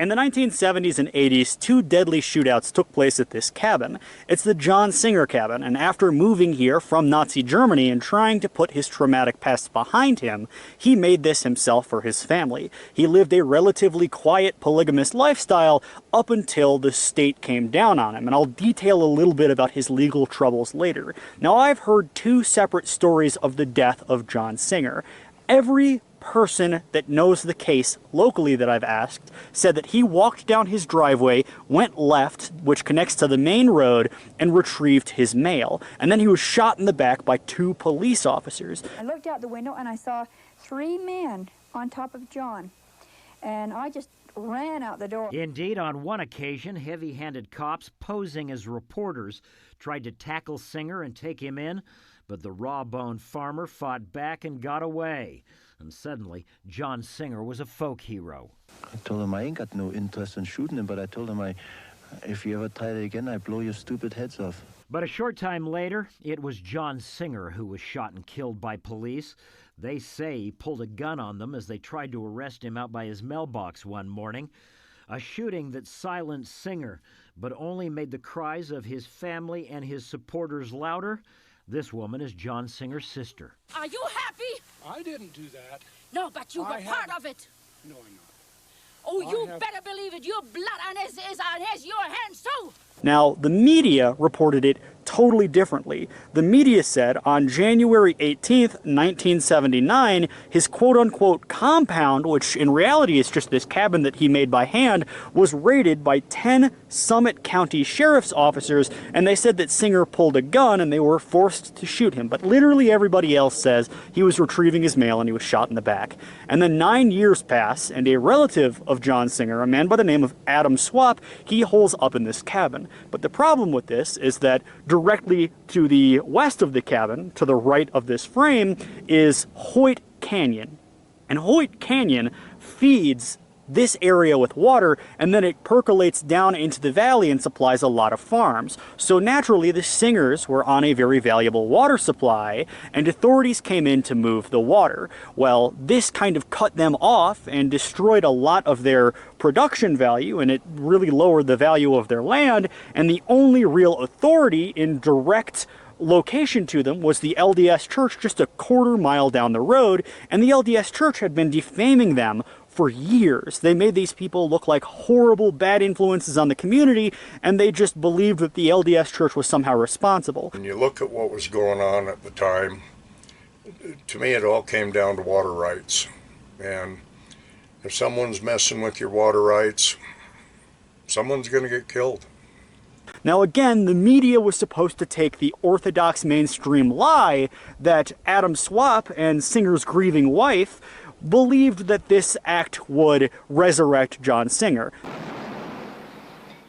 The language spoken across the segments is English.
In the 1970s and 80s, 2 deadly shootouts took place at this cabin. It's the John Singer cabin, and after moving here from Nazi Germany and trying to put his traumatic past behind him, he made this himself for his family. He lived a relatively quiet, polygamous lifestyle up until the state came down on him, and I'll detail a little bit about his legal troubles later. Now, I've heard 2 separate stories of the death of John Singer. Every person that knows the case locally that I've asked said that he walked down his driveway, went left, which connects to the main road, and retrieved his mail. And then he was shot in the back by 2 police officers. I looked out the window and I saw 3 men on top of John, and I just ran out the door. Indeed, on one occasion, heavy-handed cops posing as reporters tried to tackle Singer and take him in, but the raw-boned farmer fought back and got away. And suddenly, John Singer was a folk hero. I told him I ain't got no interest in shooting him, but I told him if you ever try it again, I blow your stupid heads off. But a short time later, it was John Singer who was shot and killed by police. They say he pulled a gun on them as they tried to arrest him out by his mailbox one morning. A shooting that silenced Singer, but only made the cries of his family and his supporters louder. This woman is John Singer's sister. Are you happy? I didn't do that. No, but you were part of it. No, I'm not. Oh, you better believe it. Your blood on your hands, too. Now, the media reported it totally differently. The media said on January 18th, 1979, his quote-unquote compound, which in reality is just this cabin that he made by hand, was raided by 10 Summit County sheriff's officers, and they said that Singer pulled a gun and they were forced to shoot him. But literally everybody else says he was retrieving his mail and he was shot in the back. And then 9 years pass, and a relative of John Singer, a man by the name of Adam Swapp, he holes up in this cabin. But the problem with this is that directly to the west of the cabin, to the right of this frame, is Hoyt Canyon. And Hoyt Canyon feeds this area with water, and then it percolates down into the valley and supplies a lot of farms. So naturally, the Singers were on a very valuable water supply, and authorities came in to move the water. Well, this kind of cut them off and destroyed a lot of their production value, and it really lowered the value of their land, and the only real authority in direct location to them was the LDS Church just a quarter mile down the road, and the LDS Church had been defaming them for years. They made these people look like horrible, bad influences on the community, and they just believed that the LDS Church was somehow responsible. When you look at what was going on at the time, to me it all came down to water rights. And if someone's messing with your water rights, someone's going to get killed. Now again, the media was supposed to take the orthodox mainstream lie that Adam Swapp and Singer's grieving wife believed that this act would resurrect John Singer.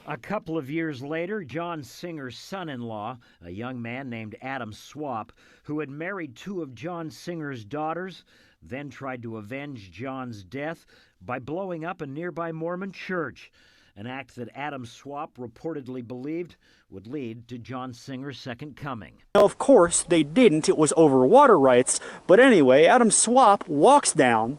A couple of years later, John Singer's son-in-law, a young man named Adam Swapp, who had married 2 of John Singer's daughters, then tried to avenge John's death by blowing up a nearby Mormon church, an act that Adam Swapp reportedly believed would lead to John Singer's second coming. Now, of course, they didn't. It was over water rights. But anyway, Adam Swapp walks down,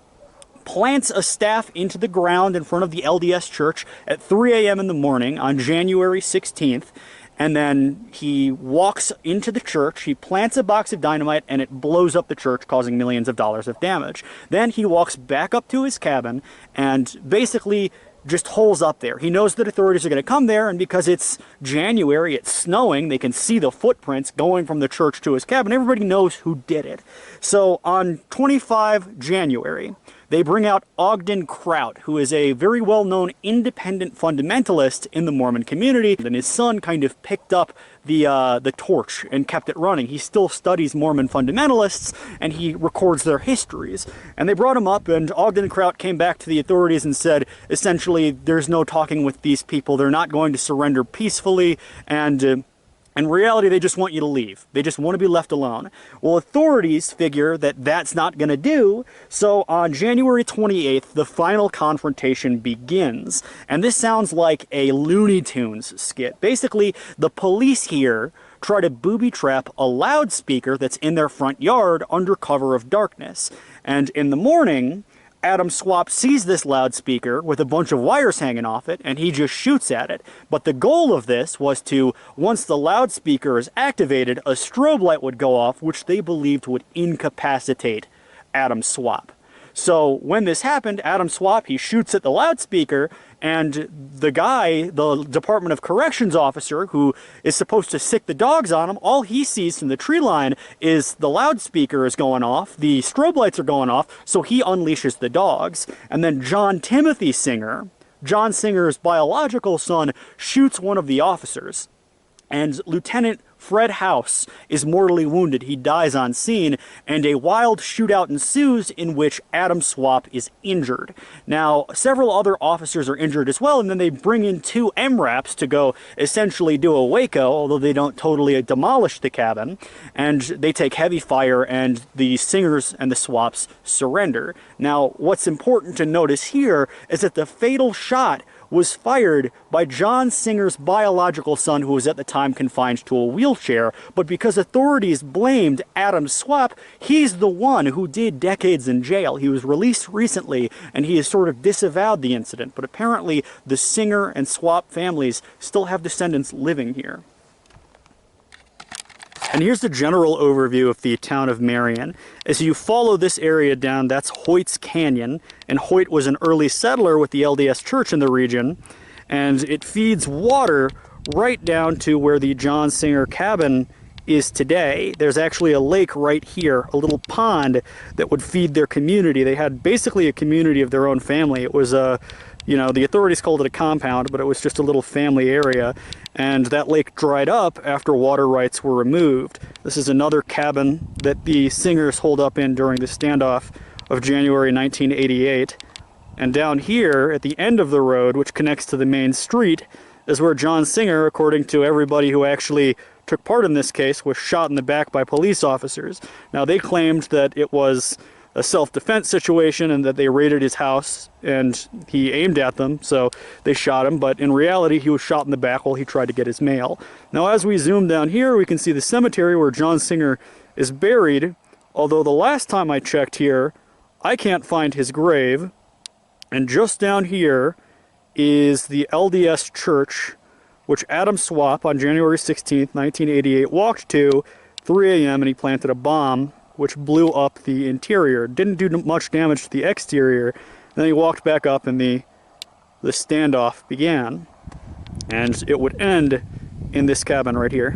plants a staff into the ground in front of the LDS Church at 3 a.m. in the morning on January 16th, and then he walks into the church, he plants a box of dynamite, and it blows up the church, causing millions of dollars of damage. Then he walks back up to his cabin and basically just holes up there. He knows that authorities are going to come there, and because it's January, it's snowing, they can see the footprints going from the church to his cabin. Everybody knows who did it. So on 25 January, they bring out Ogden Kraut, who is a very well-known independent fundamentalist in the Mormon community, and his son kind of picked up the torch and kept it running. He still studies Mormon fundamentalists, and he records their histories. And they brought him up, and Ogden Kraut came back to the authorities and said, essentially, there's no talking with these people. They're not going to surrender peacefully, and in reality, they just want you to leave. They just want to be left alone. Well, authorities figure that that's not going to do, so on January 28th, the final confrontation begins. And this sounds like a Looney Tunes skit. Basically, the police here try to booby-trap a loudspeaker that's in their front yard under cover of darkness. And in the morning, Adam Swapp sees this loudspeaker with a bunch of wires hanging off it, and he just shoots at it. But the goal of this was to, once the loudspeaker is activated, a strobe light would go off, which they believed would incapacitate Adam Swapp. So when this happened, Adam Swapp, he shoots at the loudspeaker, and the guy, the Department of Corrections officer, who is supposed to sick the dogs on him, all he sees from the tree line is the loudspeaker is going off, the strobe lights are going off, so he unleashes the dogs. And then John Timothy Singer, John Singer's biological son, shoots one of the officers. And Lieutenant Fred House is mortally wounded. He dies on scene, and a wild shootout ensues in which Adam Swapp is injured. Now, several other officers are injured as well, and then they bring in 2 MRAPs to go essentially do a Waco, although they don't totally demolish the cabin, and they take heavy fire, and the Singers and the Swapps surrender. Now, what's important to notice here is that the fatal shot was fired by John Singer's biological son, who was at the time confined to a wheelchair, but because authorities blamed Adam Swapp, he's the one who did decades in jail. He was released recently, and he has sort of disavowed the incident, but apparently the Singer and Swapp families still have descendants living here. And here's the general overview of the town of Marion. As you follow this area down, that's Hoyt's Canyon, and Hoyt was an early settler with the LDS Church in the region, and it feeds water right down to where the John Singer cabin is today. There's actually a lake right here, a little pond that would feed their community. They had basically a community of their own family. It was the authorities called it a compound, but it was just a little family area. And that lake dried up after water rights were removed. This is another cabin that the Singers holed up in during the standoff of January 1988. And down here, at the end of the road, which connects to the main street, is where John Singer, according to everybody who actually took part in this case, was shot in the back by police officers. Now, they claimed that it was a self-defense situation and that they raided his house and he aimed at them, so they shot him, but in reality he was shot in the back while he tried to get his mail. Now, as we zoom down here, we can see the cemetery where John Singer is buried, although the last time I checked here, I can't find his grave. And just down here is the LDS Church, which Adam Swapp on January 16th, 1988 walked to 3 a.m. and he planted a bomb which blew up the interior. Didn't do much damage to the exterior. Then he walked back up and the standoff began. And it would end in this cabin right here.